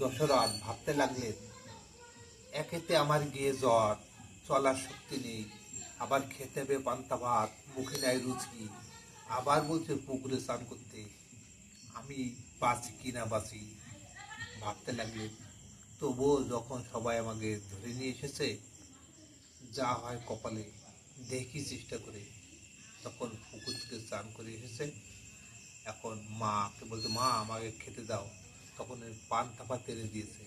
দশরথ ভাবতে লাগলেন, একেতে আমার গিয়ে জ্বর, চলার শক্তি নেই, আবার খেতে হবে পান্তা ভাত, মুখে নাই রুচি, আবার বলছে পুকুরে স্নান করতে, আমি বাঁচি কি না বাঁচি। ভাবতে লাগলেন, তবুও যখন সবাই আমাকে ধরে নিয়ে এসেছে, যা হয় কপালে, দেখি চেষ্টা করে। তখন পুকুর থেকে স্নান করে এসেছে, এখন মাকে বলছে, মা আমাকে খেতে দাও। তখন ওই পান্তা ভাত এনে দিয়েছে।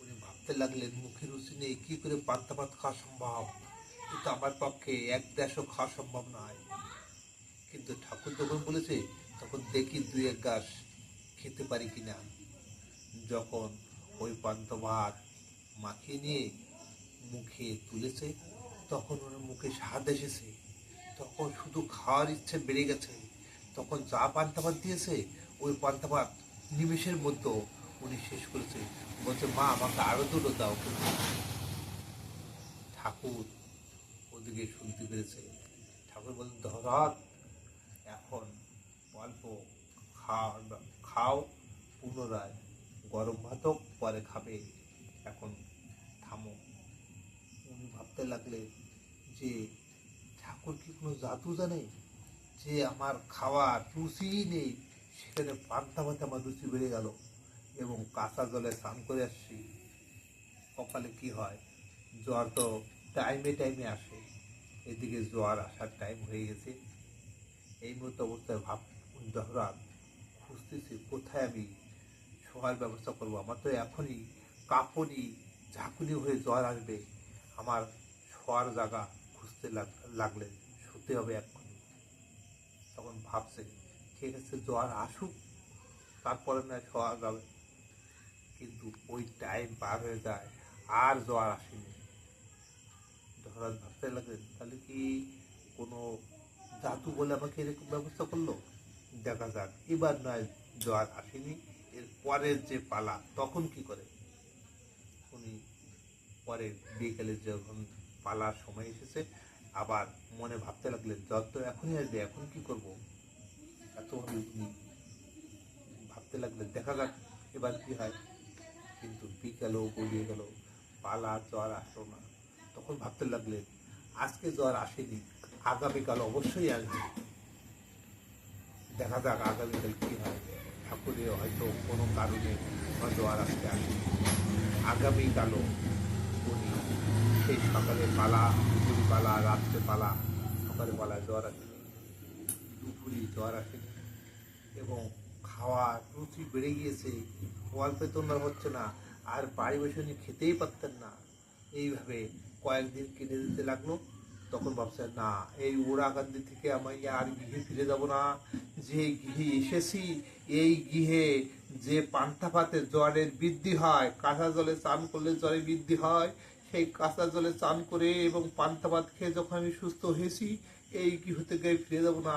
উনি ভাবতে লাগলেন, মুখে রুচি নেই, কি করে পান্তা ভাত খাওয়া সম্ভব, কিন্তু আমার পক্ষে এক দেশও খাওয়া সম্ভব নয়। কিন্তু ঠাকুর যখন বলেছে, তখন দেখি দুই এক গাছ খেতে পারি কিনা। যখন ওই পান্তা ভাত মাখিয়ে নিয়ে মুখে তুলেছে, তখন ওর মুখে স্বাদ এসেছে, তখন শুধু খাওয়ার ইচ্ছে বেড়ে গেছে। তখন যা পান্তা ভাত দিয়েছে, ওই পান্তা ভাত নিমেষের মধ্যে উনি শেষ করেছে। বলছে, মা আমাকে আরো দুটো দাও। ঠাকুর ওদিকে শুনতে পেরেছে। ঠাকুর বললেন, ধরত, এখন অল্প খাও, খাও, পুনরায় গরম ভাতও পরে খাবে, এখন থামো। উনি ভাবতে লাগলেন যে ঠাকুর কি কোনো জাদু জানে, যে আমার খাওয়ার রুচিই নেই, সেখানে পান্তা ভাতে আমার রুচি বেড়ে গেল, এবং কাঁচা জলে স্নান করে আসছি। কপালে কি হয়, জ্বর তো টাইমে টাইমে আসে, এদিকে জ্বর আসার টাইম হয়ে গেছে। এই মতো অবস্থায় দহরাত খুঁজতেছি কোথায় আমি শোয়ার ব্যবস্থা করবো। আমার তো এখনই কাঁপুনি ঝাঁকুনি হয়ে জ্বর আসবে, আমার শোয়ার জায়গা খুঁজতে লাগলেন, শুতে হবে এক্ষুনি। তখন ভাবছে, ঠিক আছে জ্বর আসুক, তারপরে না শোয়া যাবে। কিন্তু ওই টাইম পার হয়ে যায়, আর জ্বর আসেনি। ধরাত ভাবতে লাগলেন, তাহলে কি কোনো জাদু বলে আমাকে এরকম ব্যবস্থা করলো, দেখা যাক এবার নয় জ্বর আসেনি, এর পরের যে পালা তখন কি করে। উনি পরে বিকেলে যখন পালার সময় এসেছে, আবার মনে ভাবতে লাগলেন, জ্বর তো এখনই আসবে, এখন কি করব। এত উনি ভাবতে লাগলেন, দেখা যাক এবার কি হয়। কিন্তু বিকেলও গড়িয়ে গেল, পালা জ্বর আসলো না। তখন ভাবতে লাগলেন, আজকে জ্বর আসেনি, আগামীকাল অবশ্যই আসবে, দেখা যাক আগামীকাল কি হয়। ঠাকুরের হয়তো কোনো কারণে জ্বর আজকে আসেনি, আগামীকালও উনি সেই সকালে পালা, দুপুরি পালা, রাত্রে পালা, সকালে পালা জ্বর আসেনি, দুপুরি জ্বর আসেনি, এবং খাওয়ার রুচি বেড়ে গিয়েছে, অল্পে তো হচ্ছে না, আর বাড়ি বসে উনি খেতেই পারতেন না। এইভাবে কয়েকদিন কেটে দিতে লাগলো। তখন ভাবছে, না, এই ওরাকান্দি থেকে আমি আর গৃহে ফিরে যাব না, যে গৃহে এসেছি, এই গৃহে যে পান্তা ভাতে জ্বরের বৃদ্ধি হয়, কাঁচা জলে স্নান করলে জ্বরে বৃদ্ধি হয়, সেই কাঁচা জলে স্নান করে এবং পান্তা ভাত খেয়ে যখন আমি সুস্থ হয়েছি, এই গৃহ থেকে ফিরে যাব না।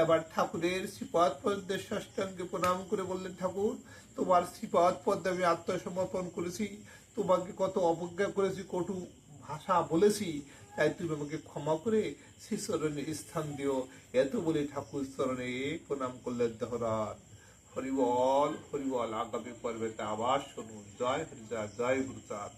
আবার ঠাকুরের শ্রীপাদ পদ্মের ষষ্ঠাঙ্গে প্রণাম করে বললেন, ঠাকুর তোমার শ্রীপাদ পদ্মে আমি আত্মসমর্পণ করেছি, তোমাকে কত অবজ্ঞা করেছি, কটু ভাষা বলেছি, তাই তুমি আমাকে ক্ষমা করে শ্রীচরণে স্থান দিও। এত বলে ঠাকুর চরণে প্রণাম করলেন দহরাত। হরিবল হরিবল, আগামী পর্বে আবার শুনুন। জয় হরিচাঁদ, জয় গুরুচাঁদ।